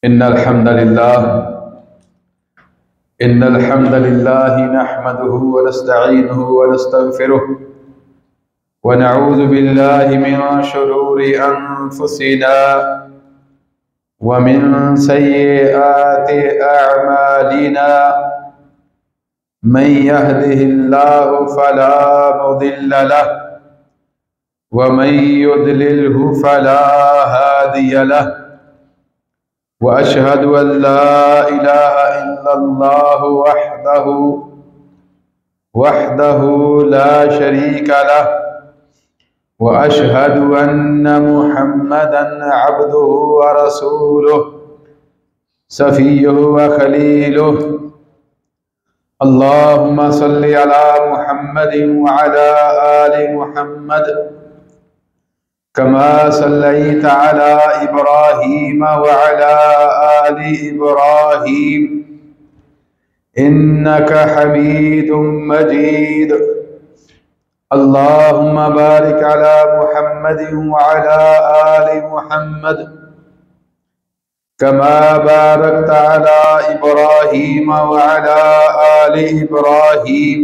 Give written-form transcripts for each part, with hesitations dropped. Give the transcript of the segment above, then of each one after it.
इन्नल हम्दलिल्लाह नहमदुहु व नस्तईनुहु व नस्तगफिरुह व नऊज़ु बिल्लाहि मिन शुरूरि अनफुसिना व मिन सय्यिआति अअमालिना मन यहदिहिल्लाहु फला मुदिल्ल लहु व मन युद्लिल्हु फला हादिय लहु व अशहदु अल्ला इलाहा इल्लल्लाह वहदहु ला शरीका लहु व अशहदु अन्न मुहम्मदन अब्दुहु व रसूलुहु सफियुहु व खलीलुहु। अल्लाहुम्मा सल्लि अला मुहम्मदिन व अला आलि मुहम्मद कमा सल्लैता अला इब्राहीम व अला आलि इब्राहीम इन्नका हमीदुम मजीद। अल्लाहुम्मा बारिक अला मुहम्मदिन व अला आलि मुहम्मद कमा बारकता अला इब्राहीम व अला आलि इब्राहीम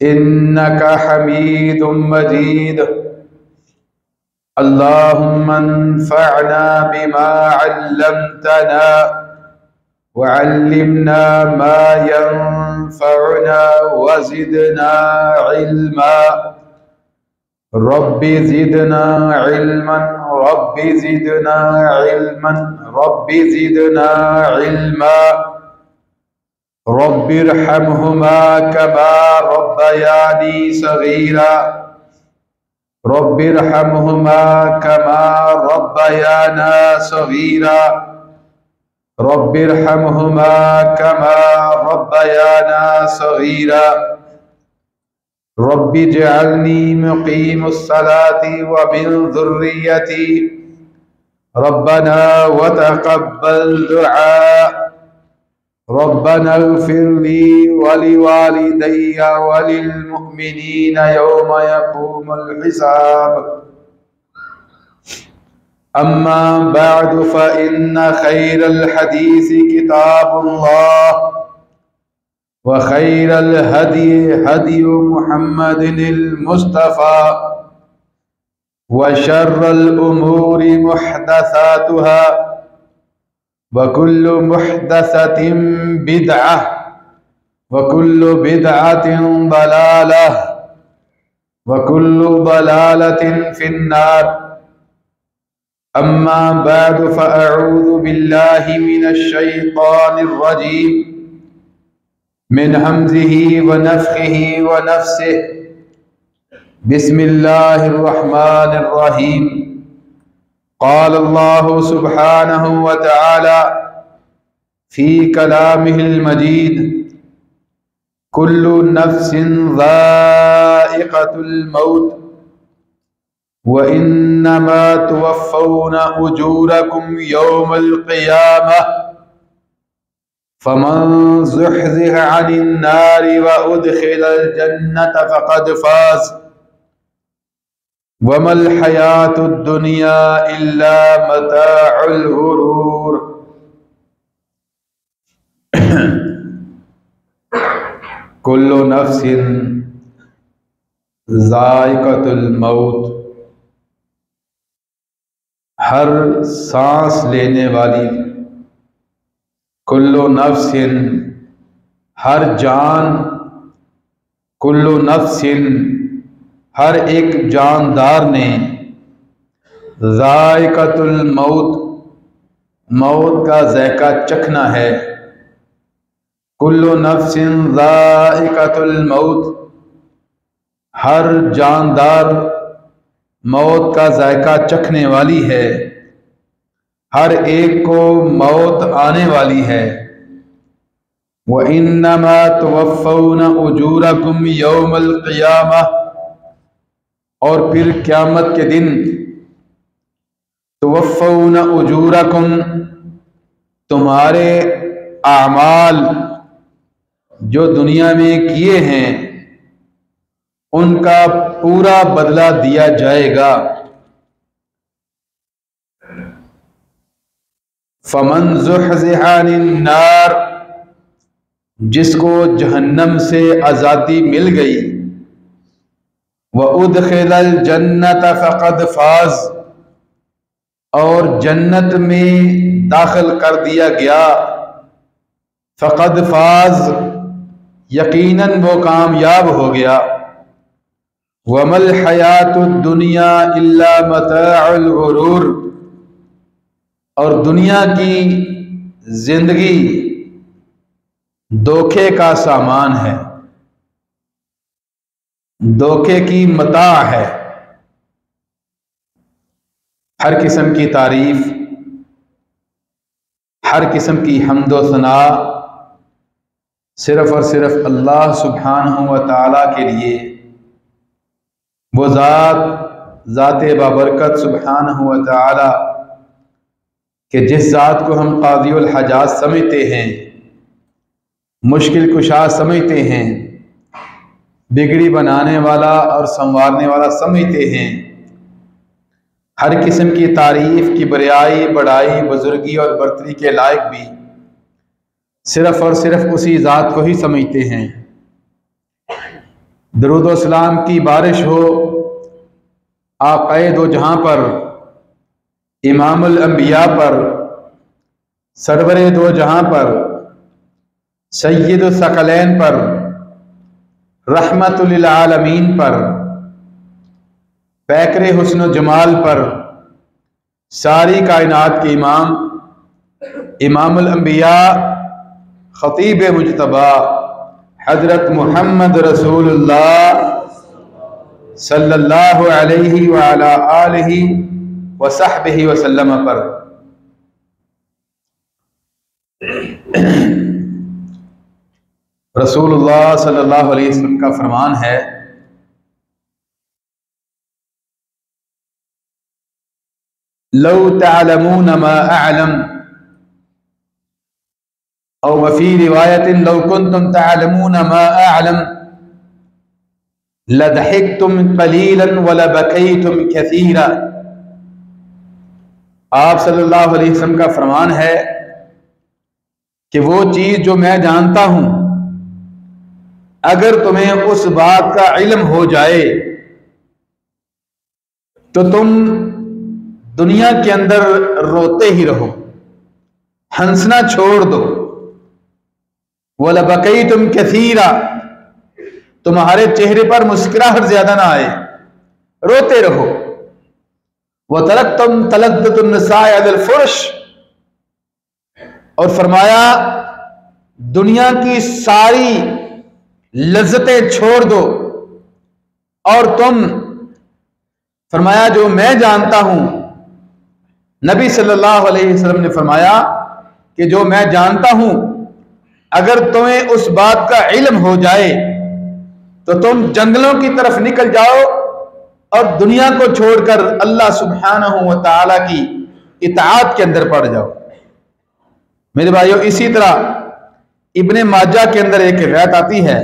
इन्नका हमीदुम मजीद। अल्लाहुम्मा अन्फ़अना बिमा अल्लमतना व अल्लिमना मा यंफ़अुना व ज़िदना इल्मा। Rabbi ज़िदना इल्मन rabbi ज़िदना इल्मन rabbi ज़िदना इल्मा। रब्बिरहमहुमा कमा रब्बयानी सगीरा रब्बिरहमहुमा कमा रब्बयाना सगीरा रब्बिरहमहुमा कमा रब्बयाना सगीरा। रब्बिजअलनी मुक़ीमुस्सलाति व मिन ज़ुर्रिय्यती रब्बना व तक़ब्बल दुआ। रब्बना इग़फ़िरली व लिवालिदैया व लिलमुअ्मिनीना यौम यक़ूमुल हिसाब। अम्मा बअदु फ़इन्न खैरल हदीसि किताबुल्लाह व खैरल हदी हदियु मुहम्मदिनिल मुस्तफ़ा व शर्रल उमूरि मुहदसातुहा व कुल्लु मुहदसतिन बिदअह व कुल्लु बिदअतिन दलालह व कुल्लु दलालतिन फिन्नार। अम्मा बअदु फ़अऊज़ु बिल्लाहि मिनश शैतानिर रजीम मिन हम्ज़िहि व नफ़्ख़िहि व नफ़्सिहि। बिस्मिल्लाहिर रहमानिर रहीम। क़ाल अल्लाहु सुब्हानहु व तआला फ़ी कलामिहिल मजीद कुल्लु नफ़्सिन ज़ाइक़तुल मौत व इन्नमा तुवफ़्फ़ौना उजूरकुम यौमल क़ियामह फ़मन ज़ुहज़िह अनिन नारि व उद्ख़िलल जन्नत फ़क़द फ़ाज़ वमल हयातुद दुनिया इल्ला मताउल गुरूर। कुल्लु नफ्सिन ज़ाइक़तुल मौत, हर सांस लेने वाली, कुल्लु नफ्सिन हर जान, कुल्लु नफ्सिन हर एक जानदार ने, ज़ाइक़तुल मौत मौत का ज़ायका चखना है। कुल्लु नफ्सिन ज़ाइक़तुल मौत हर जानदार मौत का जायका चखने वाली है, हर एक को मौत आने वाली है। व इन्नमा तुवफ़्फ़ौना उजूरकुम यौमल क़ियामह, और फिर क़यामत के दिन तुवफ़्फ़ौना उजूरकुम तुम्हारे आमाल जो दुनिया में किए हैं उनका पूरा बदला दिया जाएगा। फमन ज़ुहज़िहा अनिन नार, जिसको जहन्नम से आज़ादी मिल गई, व उदखिलल जन्नत फ़क़द फ़ाज़, और जन्नत में दाखिल कर दिया गया, फ़क़द फ़ाज़, यकीनन वो कामयाब हो गया। वमल हयातुद दुनिया इल्ला मताउल गुरूर, और दुनिया की जिंदगी धोखे का सामान है, धोखे की मता है। हर किस्म की तारीफ, हर किस्म की हम्दो सना सिर्फ और सिर्फ अल्लाह सुब्हानहू व तआला के लिए। वो ज़ात बाबरकत सुब्हानहू व तआला कि जिस ज़ात को हम काज़ीउल हाजात समझते हैं, मुश्किल कुशा समझते हैं, बिगड़ी बनाने वाला और संवारने वाला समझते हैं, हर किस्म की तारीफ की बरियाई, बढ़ाई, बुजुर्गी और बरतरी के लायक भी सिर्फ और सिर्फ उसी ज़ात को ही समझते हैं। दरूद व सलाम की बारिश हो आक़ाए दो जहां पर, इमामुल अंबिया पर, सरवरे दो जहां पर, सय्यदुस सकलैन पर, रहमतुल लिल आलमीन पर, पैकरे हुस्न जमाल पर, सारी कायनात के इमाम, इमामुल अंबिया, खतीब मुजतबा हजरत मुहम्मद रसूलुल्लाह सल्लल्लाहु अलैहि व अला आलिहि व सहबिहि व सल्लम पर रसूलुल्लाह सल्लल्लाहु अलैहि वसल्लम का फरमान है, लौ तअलमून मा अअलम, और वफी रिवायतिन लौ कुंतुम तअलमून मा अअलम लदहिक्तुम कलीलन व लबकैतुम कसीरा। आप सल्लल्लाहु अलैहि वसल्लम का फरमान है कि वो चीज जो मैं जानता हूं, अगर तुम्हें उस बात का इल्म हो जाए तो तुम दुनिया के अंदर रोते ही रहो, हंसना छोड़ दो। वला बकैतुम कसीरा, तुम्हारे चेहरे पर मुस्कुराहट ज्यादा ना आए, रोते रहो। व तरक्तुम तलद्दुतुन निसाए अलल फुर्श, और फरमाया दुनिया की सारी लज्जतें छोड़ दो, और तुम, फरमाया जो मैं जानता हूं, नबी सल्लल्लाहु अलैहि वसल्लम ने फरमाया कि जो मैं जानता हूं, अगर तुम्हें उस बात का इल्म हो जाए तो तुम जंगलों की तरफ निकल जाओ और दुनिया को छोड़कर अल्लाह सुब्हानहू व तआला की इताअत के अंदर पड़ जाओ। मेरे भाइयों, इसी तरह इब्ने माजा के अंदर एक रिवायत आती है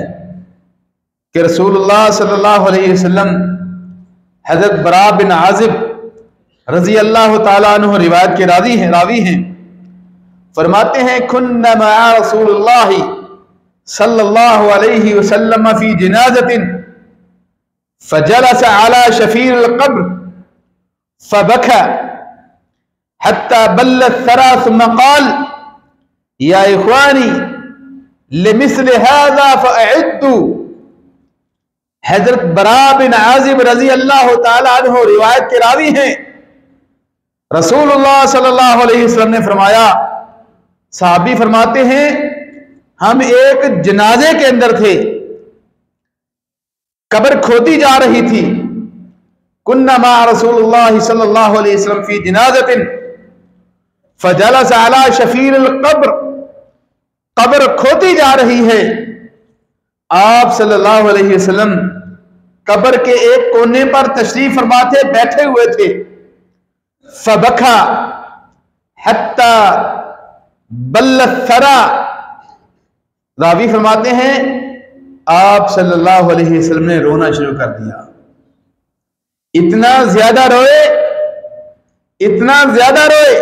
कि रसूलुल्लाह सल्लल्लाहु अलैहि वसल्लम हजरत बरा बिन आजिब रजी अल्लाह ताला अन्हु रिवायत के रावी हैं, फरमाते हैं कुन्ना मआ रसूलुल्लाह सल्लल्लाहु अलैहि वसल्लम फी जनाज़तिन फजलस अला शफीर क़ब्र फबका हत्ता बल्ल थरा सुम्मा क़ाल या इख़वानी लिमिस्ल हाज़ा फ़अइद्दू। हज़रत बरा बिन आज़िब रज़ी अल्लाह ताला अन्हु रिवायत के रावी हैं, रसूलुल्लाह सल्लल्लाहु अलैहि वसल्लम ने फरमाया, साहबी फरमाते हैं हम एक जनाजे के अंदर थे, कब्र खोदी जा रही थी। कुन्ना मा रसूलुल्लाह सल्लल्लाहु अलैहि वसल्लम फी जनाज़तिन फजलस अला शफीर क़ब्र, कब्र खोदी जा रही है, आप सल्लल्लाहु अलैहि वसल्लम कब्र के एक कोने पर तशरीफ फरमा थे, बैठे हुए थे। फबका हत्ता बल्ल थरा, रावी फरमाते हैं आप सल्लल्लाहु अलैहि वसल्लम ने रोना शुरू कर दिया। इतना ज्यादा रोए, इतना ज्यादा रोए,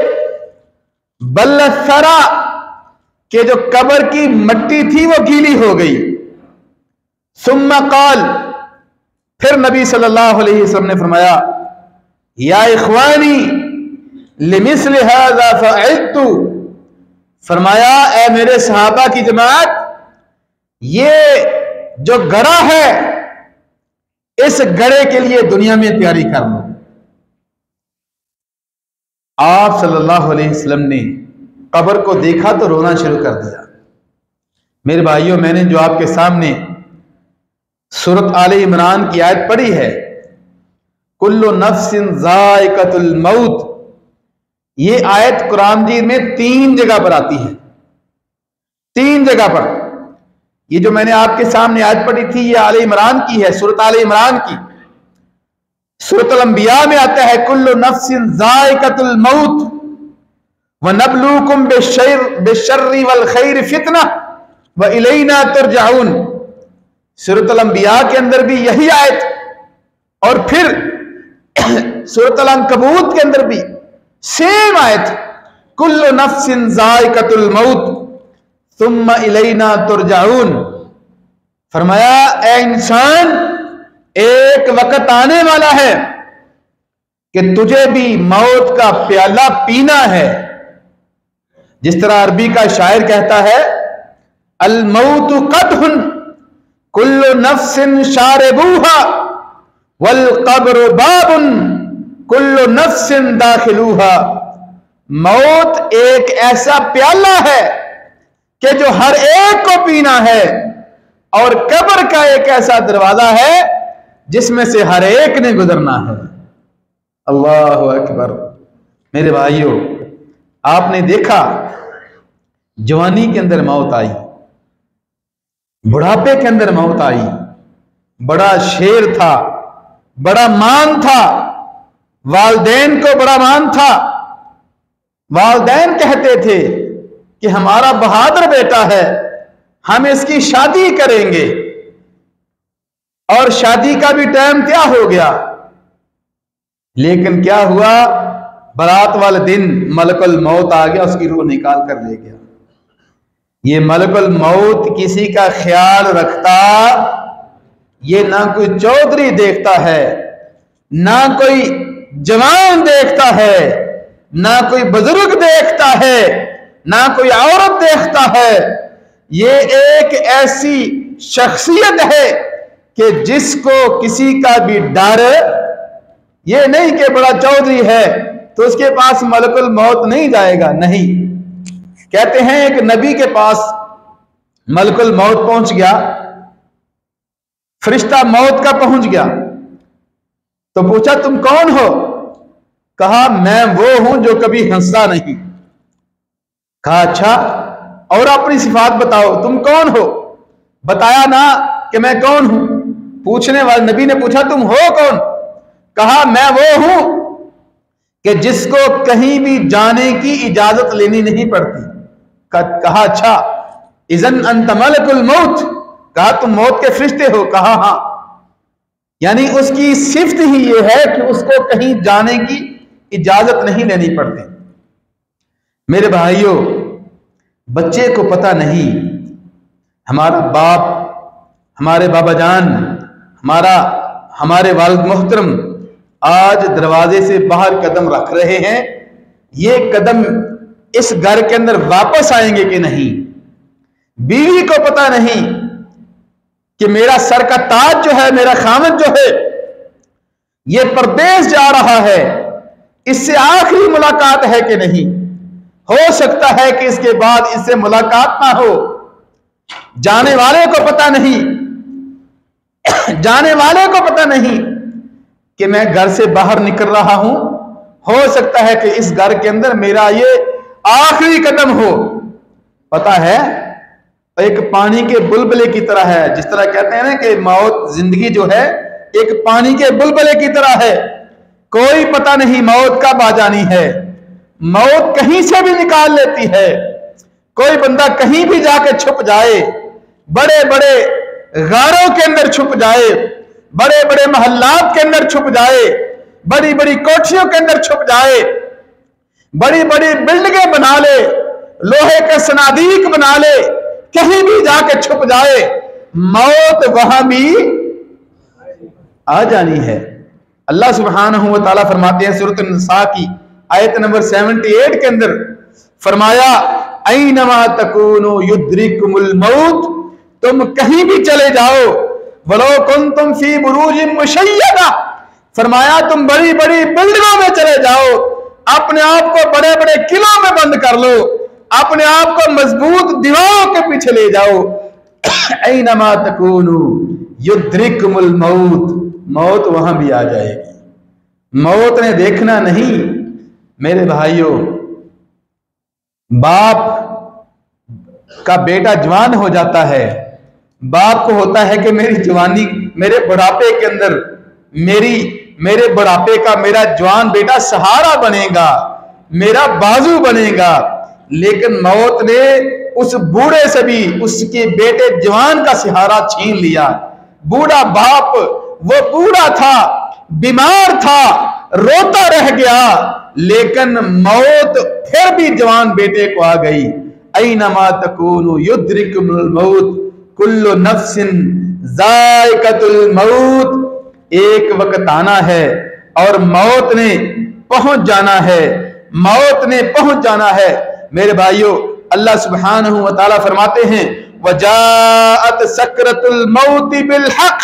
बल्लसरा के जो कब्र की मट्टी थी वो गीली हो गई। सुम्मा काल, फिर नबी सल्लल्लाहु अलैहि वसल्लम ने फरमाया, या इख्वानी लिमिस्ल हाज़ा फ़अइदतु, फरमाया ए मेरे सहाबा की जमात, ये जो गड़ा है इस गड़े के लिए दुनिया में तैयारी कर लो। आप सल्लल्लाहु अलैहि वसल्लम ने कब्र को देखा तो रोना शुरू कर दिया। मेरे भाइयों, मैंने जो आपके सामने सूरत आले इमरान की आयत पढ़ी है, कुल्लु नफ्सिन ज़ाइक़तुल मौत, ये आयत कुरान जी में 3 जगह पर आती है। 3 जगह पर ये जो मैंने आपके सामने आयत पढ़ी थी, ये आले इमरान की है, सूरत आले इमरान की। सूरत अल-अंबिया में आता है कुल्लु नफ्सिन ज़ाइक़तुल मौत व नबलूकुम बिश्शर्रि वल खैरि फितना व इलैना तुरजाऊन। सूरत अल-अंबिया के अंदर भी यही आयत, और फिर सूरत अल-अनकबूत के अंदर भी सेम आयत, कुल्लु नफ्सिन ज़ाइक़तुल मौत सुम्मा इलैना तुरजाऊन। फरमाया ए इंसान, एक वक्त आने वाला है कि तुझे भी मौत का प्याला पीना है। जिस तरह अरबी का शायर कहता है, अल मौतु क़दहुन कुल्लु नफ्सिन शारिबूहा वल क़ब्रु बाबुन कुल्लु नफ्सिन दाखिलूहा। मौत एक ऐसा प्याला है कि जो हर एक को पीना है, और कब्र का एक ऐसा दरवाजा है जिसमें से हर एक ने गुजरना है। अल्लाहु अकबर। मेरे भाइयों, आपने देखा जवानी के अंदर मौत आई, बुढ़ापे के अंदर मौत आई। बड़ा शेर था, बड़ा मान था, वालदैन को बड़ा मान था। वालदैन कहते थे कि हमारा बहादुर बेटा है, हम इसकी शादी करेंगे। और शादी का भी टाइम क्या हो गया, लेकिन क्या हुआ, बारात वाले दिन मलकुल मौत आ गया, उसकी रूह निकाल कर ले गया। ये मलकुल मौत किसी का ख्याल रखता, ये ना कोई चौधरी देखता है, ना कोई जवान देखता है, ना कोई बुजुर्ग देखता है, ना कोई औरत देखता है। ये एक ऐसी शख्सियत है कि जिसको किसी का भी डर, ये नहीं कि बड़ा चौधरी है तो उसके पास मलकुल मौत नहीं जाएगा, नहीं। कहते हैं एक नबी के पास मलकुल मौत पहुंच गया, फरिश्ता मौत का पहुंच गया, तो पूछा तुम कौन हो? कहा मैं वो हूं जो कभी हंसता नहीं। कहा अच्छा, और अपनी सिफात बताओ, तुम कौन हो? बताया ना कि मैं कौन हूं। पूछने वाले नबी ने पूछा तुम हो कौन? कहा मैं वो हूं कि जिसको कहीं भी जाने की इजाजत लेनी नहीं पड़ती। कहा अच्छा, इज़न अंत मलकुल मौत, कहा तुम मौत के फरिश्ते हो? कहा हां। यानी उसकी सिफ्त ही ये है कि उसको कहीं जाने की इजाजत नहीं लेनी पड़ती। मेरे भाइयों, बच्चे को पता नहीं, हमारा बाप, हमारे बाबा जान, हमारे वालिद मोहतरम आज दरवाजे से बाहर कदम रख रहे हैं, ये कदम इस घर के अंदर वापस आएंगे कि नहीं। बीवी को पता नहीं कि मेरा सर का ताज जो है, मेरा खामद जो है, ये परदेश जा रहा है, इससे आखिरी मुलाकात है कि नहीं। हो सकता है कि इसके बाद इससे मुलाकात ना हो। जाने वाले को पता नहीं, जाने वाले को पता नहीं कि मैं घर से बाहर निकल रहा हूं। हो सकता है कि इस घर के अंदर मेरा ये आखिरी कदम हो। पता है, एक पानी के बुलबुले की तरह है। जिस तरह कहते हैं ना कि मौत, जिंदगी जो है एक पानी के बुलबुले की तरह है, कोई पता नहीं मौत कब आ जानी है। मौत कहीं से भी निकाल लेती है। कोई बंदा कहीं भी जाके छुप जाए, बड़े बड़े गारों के अंदर छुप जाए, बड़े बड़े मोहल्लात के अंदर छुप जाए, बड़ी बड़ी कोठियों के अंदर छुप जाए, बड़ी बड़ी बिल्डिंगें बना ले, लोहे के सनादीक बना ले, कहीं भी जाके छुप जाए, मौत वहां भी आ जानी है। अल्लाह सुब्हानहू व तआला फरमाते हैं सूरत निसा की आयत नंबर 78 के अंदर, फरमाया ऐनमा तकूनु युद्रिकुमुल मौत, तुम कहीं भी चले जाओ, वलो कुंतुम फी बुरूजिन मुशय्यदा, फरमाया तुम बड़ी बड़ी बिल्डिंगों में चले जाओ, अपने आप को बड़े बड़े किलों में बंद कर लो, अपने आप को मजबूत दीवारों के पीछे ले जाओ, ऐनमा तकूनु युद्रिकुमुल मौत, मौत वहां भी आ जाएगी। मौत ने देखना नहीं मेरे भाइयों। बाप का बेटा जवान हो जाता है, बाप को होता है कि मेरी जवानी, मेरे बुढ़ापे के अंदर मेरे बुढ़ापे का मेरा जवान बेटा सहारा बनेगा, मेरा बाजू बनेगा। लेकिन मौत ने उस बूढ़े से भी उसके बेटे जवान का सहारा छीन लिया। बूढ़ा बाप, वो बूढ़ा था, बीमार था, रोता रह गया, लेकिन मौत फिर भी जवान बेटे को आ गई। ऐनमा तकूनु युद्रिकुमुल मौत, कुल्लु नफ्सिन जायकातुल मौत, एक वक्त आना है और मौत ने पहुंच जाना है, मौत ने पहुंच जाना है। मेरे भाइयों, अल्लाह सुब्हानहू व तआला फरमाते हैं वजाअत सकरतुल मौत बिल हक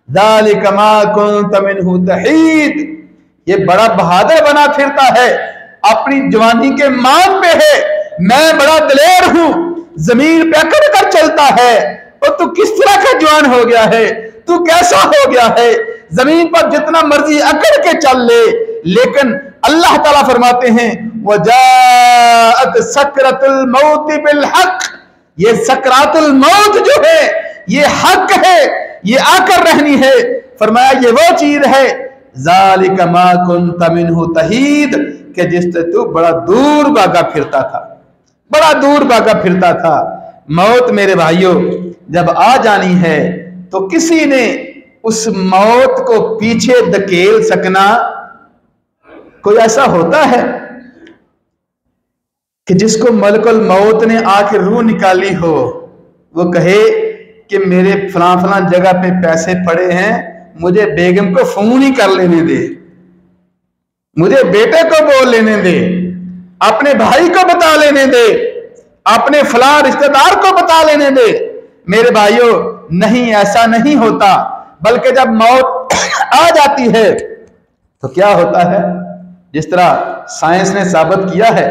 ज़ालिका मा कुंत मिनहु तहीद। ये बड़ा बहादुर बना फिरता है, अपनी जवानी के मान पे है, मैं बड़ा दलेर हूं, जमीन पे अकड़ कर चलता है। और तू किस तरह का जवान हो गया है, तू कैसा हो गया है, जमीन पर जितना मर्जी अकड़ के चल ले। लेकिन अल्लाह ताला फरमाते हैं वजाअत सकरतुल मौत बिल हक, ये सकरातुल मौत जो है ये हक है, ये आकर रहनी है। फरमाया ये वो चीज है ज़ालिका मा कुंत मिनहु तहीद, कि जिससे तू बड़ा दूर भागा फिरता था, बड़ा दूर भागा फिरता था। मौत मेरे भाइयों जब आ जानी है तो किसी ने उस मौत को पीछे धकेल सकना, कोई ऐसा होता है कि जिसको मलकुल मौत ने आके रूह निकाली हो, वो कहे कि मेरे फलां फलां जगह पे पैसे पड़े हैं, मुझे बेगम को फोन ही कर लेने दे, मुझे बेटे को बोल लेने दे, अपने भाई को बता लेने दे, अपने फलां रिश्तेदार को बता लेने दे। मेरे भाइयों नहीं, ऐसा नहीं होता, बल्कि जब मौत आ जाती है तो क्या होता है, जिस तरह साइंस ने साबित किया है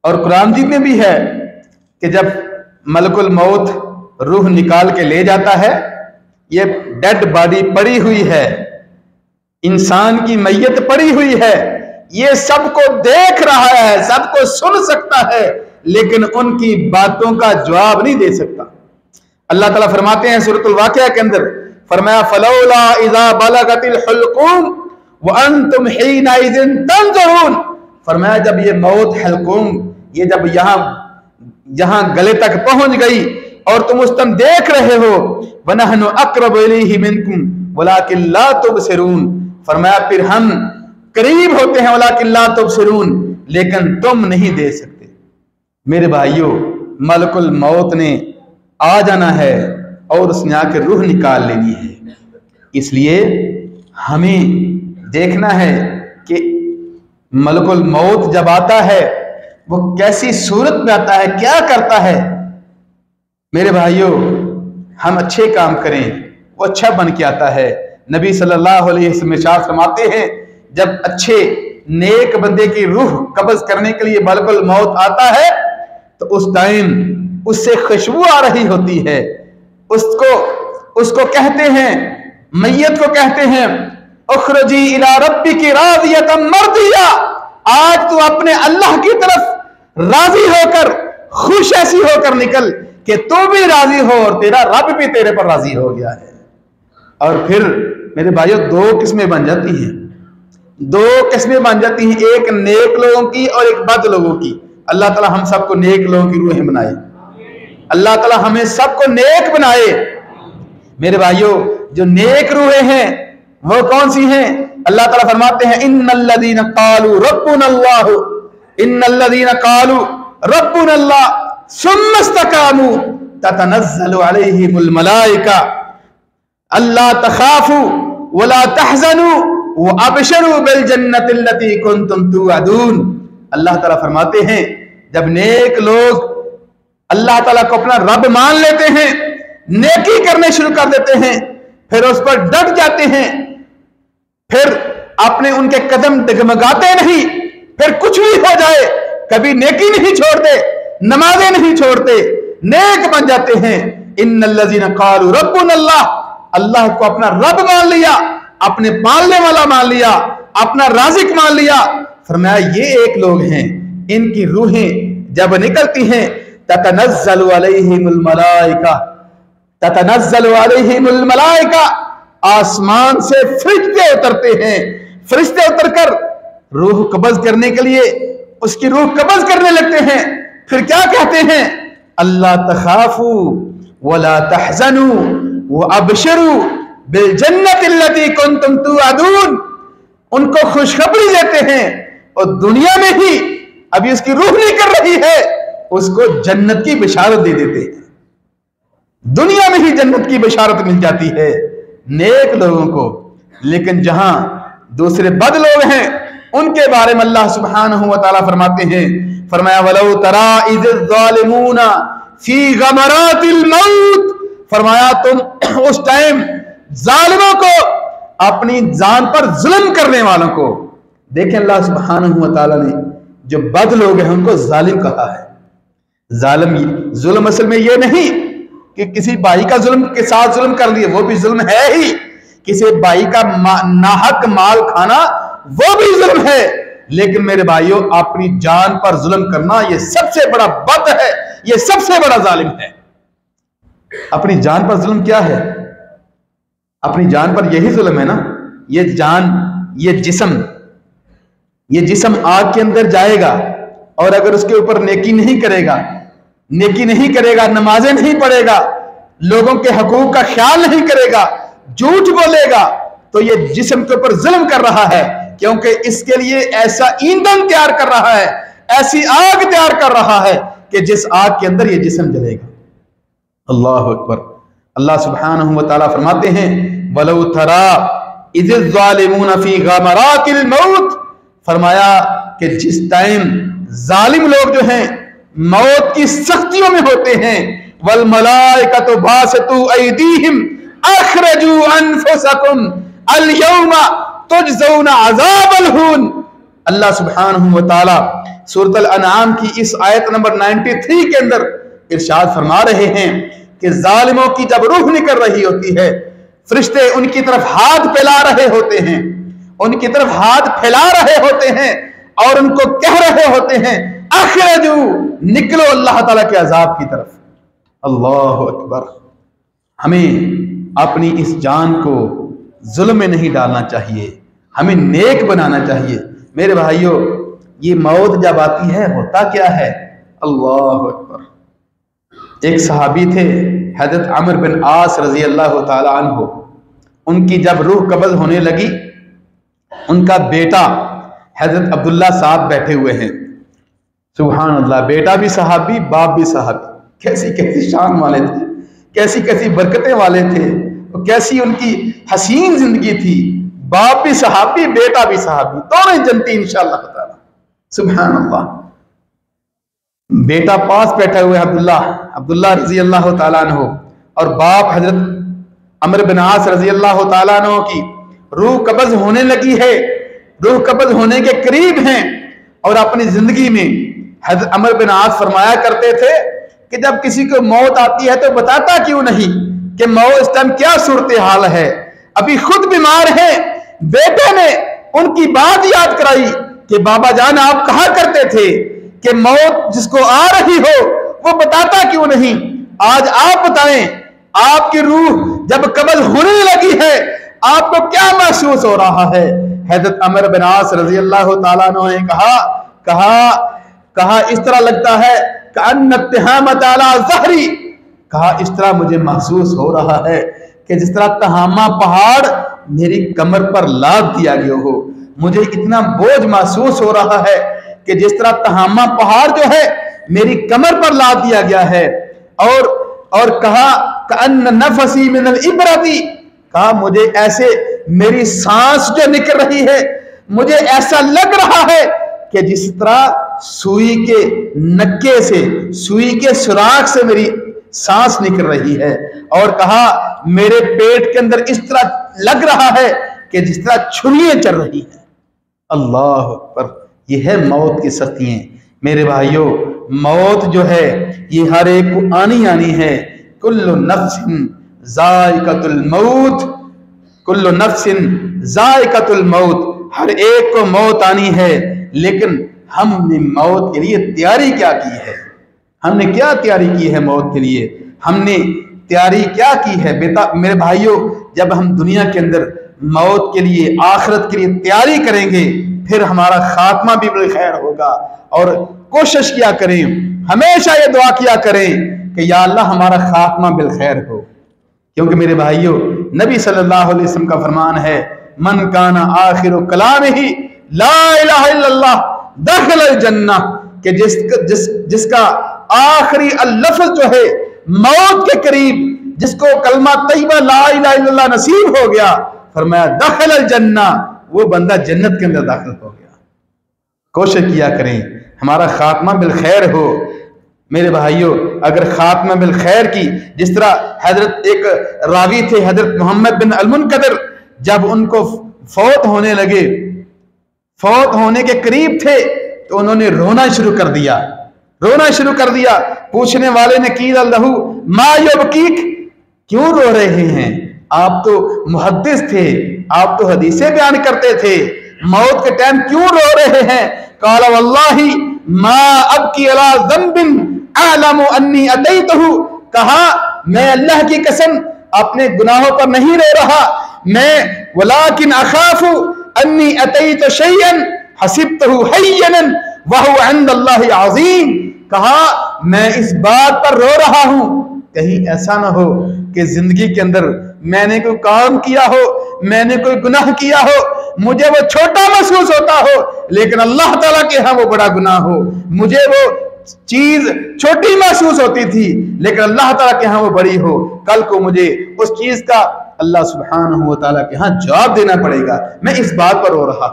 और कुरान में भी है कि जब मलकुल मौत रूह निकाल के ले जाता है, ये डेड बॉडी पड़ी हुई है, इंसान की मैयत पड़ी हुई है, ये सबको देख रहा है, सबको सुन सकता है, लेकिन उनकी बातों का जवाब नहीं दे सकता। अल्लाह ताला फरमाते हैं सूरतुल वाक़िया के अंदर, फरमाया फलौला इज़ा बलगतिल हुल्क़ूम व अंतुम हीना इज़िन तंज़ुरून, फरमाया जब ये मौत हल्क़ूम, ये जब यहां गले तक पहुंच गई और तुम उस तम देख रहे हो, वनहनु अक़रबु इलैहि मिनकुम वलाकिन ला तुबसिरून, फरमाया फिर हम करीब होते हैं वलाकिन ला तुबसिरून, लेकिन तुम नहीं देख सकते। मेरे भाइयों मलकुल मौत ने आ जाना है और उसने आकर रूह निकाल लेनी है। इसलिए हमें देखना है कि मलकुल मौत जब आता है वो कैसी सूरत में आता है, क्या करता है। मेरे भाइयों हम अच्छे काम करें, वो अच्छा बन के आता है। नबी सल्लल्लाहु अलैहि वसल्लम इरशाद फरमाते हैं जब अच्छे नेक बंदे की रूह कब्ज करने के लिए मलकुल मौत आता है तो उस टाइम उससे खुशबू आ रही होती है, उसको कहते हैं, मैयत को कहते हैं उखरजी इला रब्बिकी राज़ियतम मर्दिया, आज तू अपने अल्लाह की तरफ राजी होकर, खुश ऐसी होकर निकल कि तू भी राजी हो और तेरा रब भी तेरे पर राजी हो गया है। और फिर मेरे भाइयों दो किस्में बन जाती हैं, दो किस्में बन जाती हैं, एक नेक लोगों की और एक बद लोगों की। अल्लाह ताला हम सबको नेक लोगों की रूहें बनाए, अल्लाह ताला हमें सबको नेक बनाए। मेरे भाइयों जो नेक रूहें हैं वो कौन सी हैं? अल्लाह ताला फरमाते हैं इन्नल्लज़ीना क़ालू रब्बुनल्लाहु इन्नल्लज़ीना क़ालू रब्बुनल्लाह सुम्मा इस्तक़ामू ततनज़्ज़लु अलैहिमुल मलाइका अल्ला तख़ाफ़ू वला तहज़नू व अबशिरू बिल जन्नतिल्लती कुन्तुम तुअदून। अल्लाह ताला फरमाते हैं, जब नेक लोग अल्लाह ताला को अपना रब मान लेते हैं, नेकी करने शुरू कर देते हैं, फिर उस पर डट जाते हैं, फिर अपने उनके कदम डगमगाते नहीं, फिर कुछ भी हो जाए कभी नेकी नहीं छोड़ते, नमाजें नहीं छोड़ते, नेक बन जाते हैं। इन्नल्लज़ीना क़ालू रब्बुनल्लाह, अल्लाह को अपना रब मान लिया, अपने पालने वाला मान लिया, अपना राज़िक मान लिया। फरमाया ये एक लोग हैं, इनकी रूहें जब निकलती हैं ततनज़्ज़लु अलैहिमुल मलाइका, ततनज़्ज़लु अलैहिमुल मलाइका, आसमान से फरिश्ते उतरते हैं। फरिश्ते उतरकर रूह कब्ज़ करने के लिए उसकी रूह कब्ज़ करने लगते हैं। फिर क्या कहते हैं? अल्ला तख़ाफ़ू वला तहज़नू व अबशिरू बिल जन्नतिल्लती कुन्तुम तुअदून। उनको खुशखबरी देते हैं और दुनिया में ही अभी उसकी रूह निकल रही है, उसको जन्नत की बिशारत दे देते हैं। दुनिया में ही जन्नत की बिशारत मिल जाती है नेक लोगों को। लेकिन जहां दूसरे बद लोग हैं उनके बारे में अल्लाह सुब्हानहू व तआला फरमाते हैं, फरमाया वलौ तरा इज़ ज़ालिमूना फी गमरातिल मौत, फरमाया तुम उस टाइम जालिमों को, अपनी जान पर जुल्म करने वालों को देखें। अल्लाह सुब्हानहू व तआला ने जो बद लोग हैं उनको जालिम कहा है। जालिम जुल्म असल में ये नहीं कि किसी भाई का जुल्म के साथ जुल्म कर लिए, वो भी जुल्म है ही। किसी भाई का नाहक माल खाना वो भी जुल्म है। लेकिन मेरे भाइयों, अपनी जान पर जुल्म करना ये सबसे बड़ा बद है, ये सबसे बड़ा जालिम है। अपनी जान पर जुल्म क्या है? अपनी जान पर यही जुल्म है ना। ये जान, ये जिस्म आग के अंदर जाएगा और अगर उसके ऊपर नेकी नहीं करेगा, नमाजें नहीं पढ़ेगा, लोगों के हकूक का ख्याल नहीं करेगा, झूठ बोलेगा, तो ये जिस्म के ऊपर जुल्म कर रहा है, क्योंकि इसके लिए ऐसा ईंधन तैयार कर रहा है, ऐसी आग तैयार कर रहा है कि जिस आग के अंदर ये जिस्म जलेगा। अल्लाह अकबर। अल्लाह सुब्हानहू व तआला फरमाते हैं वलौ तरा इज़ ज़ालिमूना फी गमरातिल मौत, फरमाया कि जिस टाइम जालिम लोग जो हैं मौत की सख्तियों में होते हैं, वल मलाइकतु बासतु अयदीहिम अखरजू अनफुसकुम अल यौमा तुजज़ौना अज़ाबल हून। अल्लाह सुब्हानहू व तआला सूरत अल-अनआम की इस आयत नंबर 93 के अंदर इरशाद फरमा रहे हैं कि जालिमों की जब रूह निकल रही होती है, फरिश्ते उनकी तरफ हाथ फैला रहे होते हैं, उनकी तरफ हाथ फैला रहे होते हैं और उनको कह रहे होते हैं अखरजू, निकलो अल्लाह ताला के अजाब की तरफ। अल्लाह अकबर। हमें अपनी इस जान को जुल्म में नहीं डालना चाहिए, हमें नेक बनाना चाहिए। मेरे भाइयों, ये मौत जब आती है होता क्या है? अल्लाह अकबर। एक सहाबी थे हजरत अमर बिन आस रजी अल्लाह ताला अन्हु, उनकी जब रूह कब्ज़ होने लगी, उनका बेटा हजरत अब्दुल्ला साहब बैठे हुए हैं। सुभान अल्लाह, बेटा भी सहाबी, बाप भी सहाबी। कैसी कैसी शान वाले थे, कैसी कैसी बरकतें वाले थे, कैसी उनकी हसीन जिंदगी थी। बाप भी सहाबी, बेटा भी सहाबी, दोनों जन्नती इंशाअल्लाह ताला। सुभान अल्लाह। बेटा पास बैठा हुआ है अब्दुल्ला रजी अल्लाह ताला अन्हु, और बाप हजरत अमर बिन आस रजी अल्लाह ताला अन्हु की रूह कब्ज़ होने लगी है, रूह कब्ज़ होने के करीब हैं। और अपनी जिंदगी में हजरत अमर बिन आस फरमाया करते थे कि जब किसी को मौत आती है तो बताता क्यों नहीं कि मौत इस टाइम क्या सूरत हाल है। अभी खुद बीमार है, बेटे ने उनकी बात याद कराई कि बाबा जान आप कहा करते थे कि मौत जिसको आ रही हो वो बताता क्यों नहीं। आज आप बताएं, आपकी रूह जब कब्ज़ होने लगी है आपको क्या महसूस हो रहा है? हज़रत अमर बिन आस रज़ी अल्लाह ताला अन्हु ने कहा इस तरह लगता है कअन्नत्तिहामत अला ज़हरी, कहा इस तरह मुझे महसूस हो रहा है कि जिस तरह तहामा पहाड़ मेरी कमर पर लाद दिया गया हो। मुझे इतना बोझ महसूस हो रहा है कि जिस तरह तहामा पहाड़ जो है मेरी कमर पर लाद दिया गया है, और कहा कअन्न नफसी मिनल इब्रती, कहा मुझे ऐसे मेरी सांस जो निकल रही है मुझे ऐसा लग रहा है कि जिस तरह सुई के नक्के से, सुई के सुराख से मेरी सांस निकल रही है। और कहा मेरे पेट के अंदर इस तरह लग रहा है कि जिस तरह छुरियां चल रही है। अल्लाह अकबर, ये है मौत की सख्तियां। मेरे भाइयों, मौत जो है ये हर एक को आनी है। कुल्लु नफ्सिन जायकातुल मौत, कुल्लु नफ्सिन जायकातुल मौत, हर एक को मौत आनी है। लेकिन हमने मौत के लिए तैयारी क्या की है? हमने क्या तैयारी की है मौत के लिए? हमने तैयारी क्या की है बेटा? मेरे भाइयों, जब हम दुनिया के अंदर मौत के लिए, आखिरत के लिए तैयारी करेंगे, फिर हमारा खात्मा भी खैर होगा। और कोशिश किया करें, हमेशा ये दुआ किया करें कि या अल्लाह हमारा खात्मा बिल खैर हो। क्योंकि मेरे भाइयों, नबी सल्लल्लाहु अलैहि वसल्लम का फरमान है, मन काना आखिर कलाम ही ला इलाहा इल्लल्लाह दखलल जन्नह, कि जिसका आखिरी लफ्ज जो है मौत के करीब, जिसको कलमा तैयबा ला इलाहा इल्लल्लाह नसीब हो गया, फरमाया दखलल जन्नह, वो बंदा जन्नत के अंदर दाखिल हो गया। कोशिश किया करें हमारा खात्मा बिल खैर हो। मेरे भाइयों, अगर खात्मा बिल खैर की, जिस तरह हजरत एक रावी थे हजरत मोहम्मद बिन अल मुनकदर, जब उनको फौत होने लगे, फौत होने के करीब थे, तो उन्होंने रोना शुरू कर दिया, रोना शुरू कर दिया। पूछने वाले ने कील लहू मा युबकीक, क्यों रो रहे हैं? आप तो मुहद्दिस थे, आप तो हदीसें बयान करते थे, मौत के टाइम क्यों रो रहे हैं? काला वल्लाही मा अबकी अला ज़ंबिन अअलमु अन्नी अतैतहु, कहा मैं अल्लाह की कसम अपने गुनाहों पर नहीं रो रहा, मैं वलाकिन अखाफु अन्नी अतैतु शैयन हसिबतहु हय्यन व हुवा इंदल्लाहि अज़ीम, कहा मैं इस बात पर रो रहा हूं कहीं ऐसा ना हो कि जिंदगी के अंदर मैंने कोई काम किया हो, मैंने कोई गुनाह किया हो, मुझे वो छोटा महसूस होता हो, लेकिन अल्लाह ताला के यहाँ वो बड़ा गुनाह हो। मुझे वो चीज छोटी महसूस होती थी, लेकिन अल्लाह ताला के यहाँ वो बड़ी हो। कल को मुझे उस चीज का अल्लाह सुब्हानहू व तआला के यहाँ जवाब देना पड़ेगा। मैं इस बात पर रो रहा।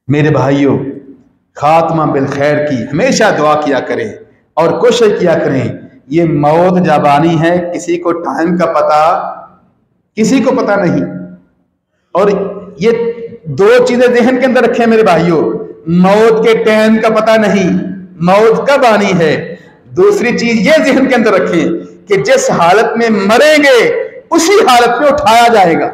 मेरे भाइयों, खात्मा बिल खैर की हमेशा दुआ किया करें और कोशिश किया करें। ये मौत जब आनी है, किसी को टाइम का पता, किसी को पता नहीं। और ये दो चीजें ज़हन के अंदर रखें मेरे भाइयों, मौत के टाइम का पता नहीं, मौत कब आनी है। दूसरी चीज ये ज़हन के अंदर रखें कि जिस हालत में मरेंगे उसी हालत में उठाया जाएगा।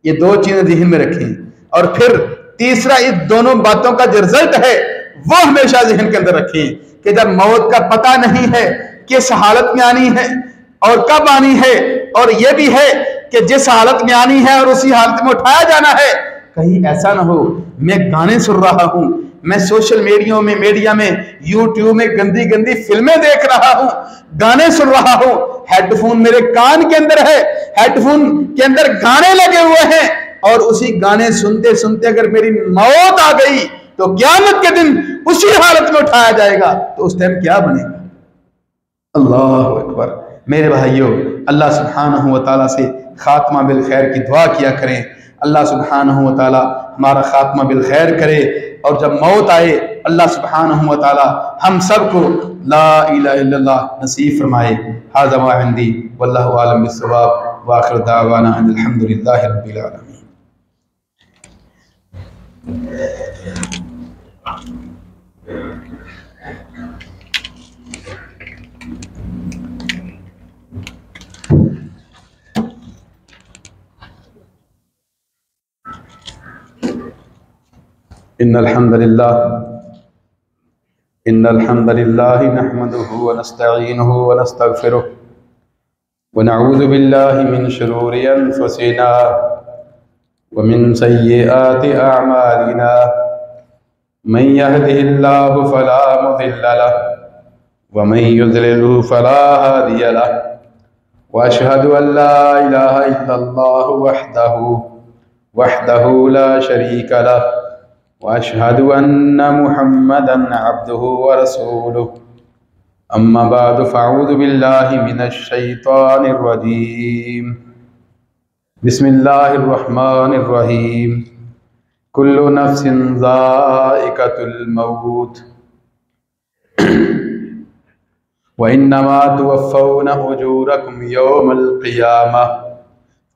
ये दो चीजें ज़हन में रखें। और फिर तीसरा, इस दोनों बातों का जो रिजल्ट है वो हमेशा ज़हन के अंदर रखें कि जब मौत का पता नहीं है किस हालत में आनी है और कब आनी है, और यह भी है कि जिस हालत में आनी है और उसी हालत में उठाया जाना है, कहीं ऐसा ना हो मैं गाने सुन रहा हूं, मैं सोशल मीडिया में यूट्यूब में गंदी गंदी फिल्में देख रहा हूं, गाने सुन रहा हूं, हेडफोन मेरे कान के अंदर है, हेडफोन के अंदर गाने लगे हुए हैं, और उसी गाने सुनते सुनते अगर मेरी मौत आ गई तो क़यामत के दिन उसी हालत में उठाया जाएगा, तो उस टाइम क्या बनेगा? अल्लाह अकबर। मेरे भाइयों, अल्लाह सुब्हानहू व तआला से खात्मा बिल खैर की दुआ किया करें। अल्लाह सुब्हानहू व तआला हमारा खात्मा बिल खैर करे, और जब मौत आए अल्लाह सुब्हानहू व तआला हम सबको ला इलाहा इल्लल्लाह नसीब फरमाए। हाज़ा मा इंदी वल्लाहु आलम बिस्सवाब व आखिर दावाना अनिल हम्दुलिल्लाहि रब्बिल आलमीन। इन्नल हम्दुलिल्लाह नहमदुहु व नस्तईनुहु व नस्तगफिरुह व नऊज़ु बिल्लाहि मिन शुरूरि अनफुसिना व मिन सय्यिआति अअमालिना मन यहदिहिल्लाहु फला मुदिल्ल लहु व मन युज़लिल्हु फला हादिय लहु व अशहदु अन ला इलाहा इल्लल्लाहु वहदहु ला शरीक लहु व अशहदु अन्ना मुहम्मदन अब्दुहु व रसूलुहु। अम्मा बाद फ़अऊज़ु बिल्लाहि मिनश शैतानिर रजीम। बिस्मिल्लाहिर रहमानिर रहीम। कुल्लु नफ्सिन ज़ाइक़तुल मौत व इन्नमा तुवफ़्फ़ौना उजूरकुम यौमल क़ियामह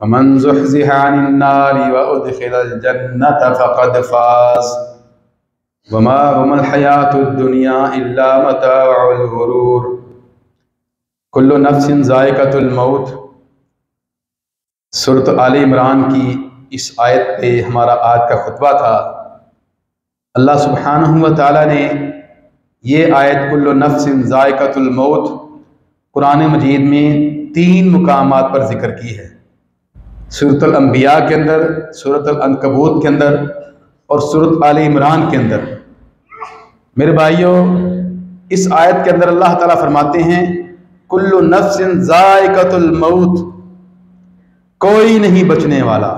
फमन ज़ुहज़िहा अनिन नारि व उदख़िलल जन्नत फ़क़द फ़ाज़ वमल हयातुद दुनिया इल्ला मताउल गुरूर। कुल्लु नफ्सिन ज़ाइक़तुल मौत। सूरत आले इमरान की इस आयत पे हमारा आज का खुतबा था। अल्लाह सुब्हानहु व तआला ने ये आयत कुल्लु नफ्सिन ज़ाइक़तुल मौत कुरान मजीद में 3 मुकामात पर जिक्र की है। सूरत अल अंबिया के अंदर, सूरत अल अनकबूत के अंदर और सूरत आले इमरान के अंदर। मेरे भाइयों, इस आयत के अंदर अल्लाह ताला फरमाते हैं कुल्लु नफ्सिन ज़ाइक़तुल मौत, कोई नहीं बचने वाला,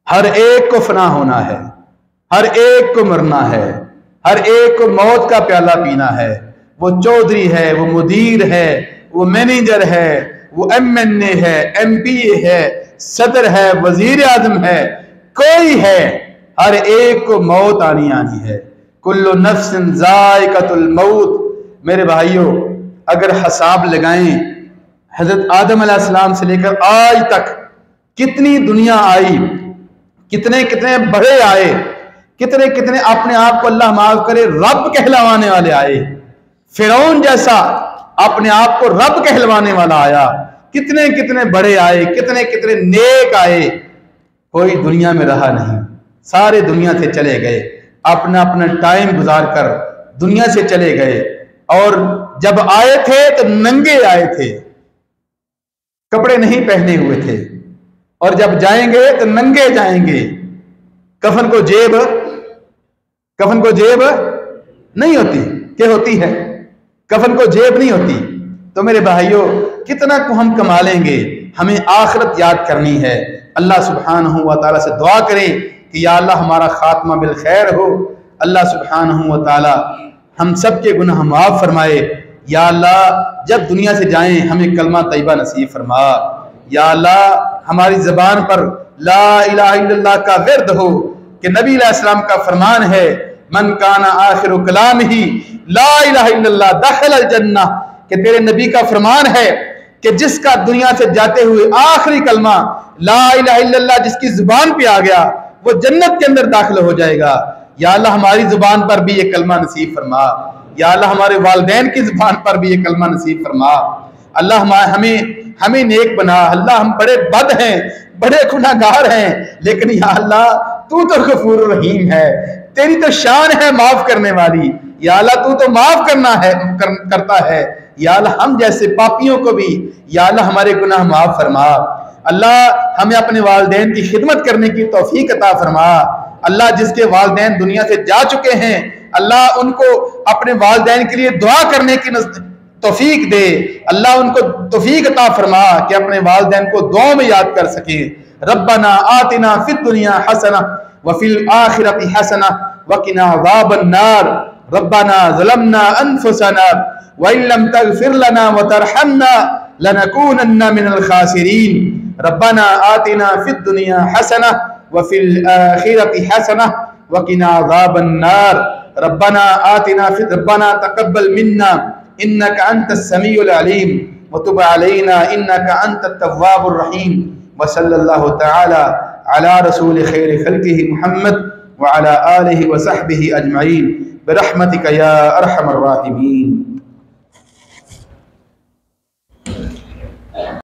हर एक को फना होना है, हर एक को मरना है, हर एक को मौत का प्याला पीना है। वो चौधरी है, वो मुदीर है, वो मैनेजर है, वो MNA है, MPA है, सदर है, वजीर आजम है, कोई है, हर एक को मौत आनी आनी है। कुल्लु नफ्सिन ज़ाइक़तुल मौत। मेरे भाइयों, अगर हिसाब लगाएं हजरत आदम अलैहिस्सलाम से लेकर आज तक कितनी दुनिया आई, कितने कितने बड़े आए, कितने कितने अपने आप को अल्लाह माफ करे रब कहलवाने वाले आए। फिरौन जैसा अपने आप को रब कहलवाने वाला आया, कितने कितने बड़े आए, कितने कितने नेक आए। कोई दुनिया में रहा नहीं, सारे दुनिया से चले गए, अपना अपना टाइम गुजार कर दुनिया से चले गए। और जब आए थे तो नंगे आए थे, कपड़े नहीं पहने हुए थे, और जब जाएंगे तो नंगे जाएंगे। कफन को जेब नहीं होती, क्या होती है? कफन को जेब नहीं होती। तो मेरे भाइयों, कितना को हम कमा लेंगे, हमें आखिरत याद करनी है। अल्लाह सुब्हानहु व तआला से दुआ करें कि या अल्लाह हमारा खात्मा बिल खैर हो। अल्लाह सुब्हानहु व तआला हम सब के गुनाह माफ फरमाए। या अल्लाह जब दुनिया से जाएं हमें कलमा तैयबा नसीब फरमा। या अल्लाह हमारी ज़बान पर ला इलाहा इल्लल्लाह का विर्द हो कि नबी अलैहिस्सलाम का फरमान है मन काना आखिरु कलामिही ला इलाहा इल्लल्लाह दखलल जन्नह, कि तेरे नबी का फरमान है कि जिसका दुनिया से जाते हुए आखिरी कलमा ला इलाहा इल्लल्लाह जिसकी जुबान पे आ गया वो जन्नत के अंदर दाखिल हो जाएगा। या अल्लाह हमारी जुबान पर भी ये कलमा नसीब फरमा। या अल्लाह हमारे वालिदैन की जुबान पर भी ये कलमा नसीब फरमा। अल्लाह हमें नेक बना। अल्लाह हम बड़े बद हैं, बड़े गुनाहगार हैं, लेकिन या अल्लाह तू तो गफूर रहीम है, तेरी तो शान है माफ करने वाली। या अल्लाह तू तो माफ करता है। या अल्लाह हम जैसे पापियों को भी या अल्लाह हमारे गुनाह माफ फरमा। अल्लाह हमें अपने वालिदैन की खिदमत करने की तौफीक अता फरमा। अल्लाह जिसके वालिदैन दुनिया से जा चुके हैं, अल्लाह उनको अपने वालिदैन के लिए दुआ करने की तौफीक दे। अल्लाह उनको तौफीक अता फरमा कि अपने वालिदैन को दुआ में याद कर सके। रब्बना आतिना फिद दुनिया हसना व फिल आखिरति हसना व किना अज़ाबन नार। रब्बना ज़लमना अनफुसना व इन लम तग़फिर लना व तरहमना लनकूनन्ना मिनल खासिरीन। रब्बना आतिना फिद दुनिया हसना व फिल आखिरति हसना व किना अज़ाबन नार। रब्बना तक़ब्बल मिन्ना इन्नका अंतस समीउल अलीम व तुब अलैना इन्नका अंतत तव्वाबुर रहीम। व सल्लल्लाहु तआला अला रसूल खैर खल्क़िही मुहम्मद व अला आलिहि व सहबिही अजमईन बिरहमतिका या अरहमर राहिमीन।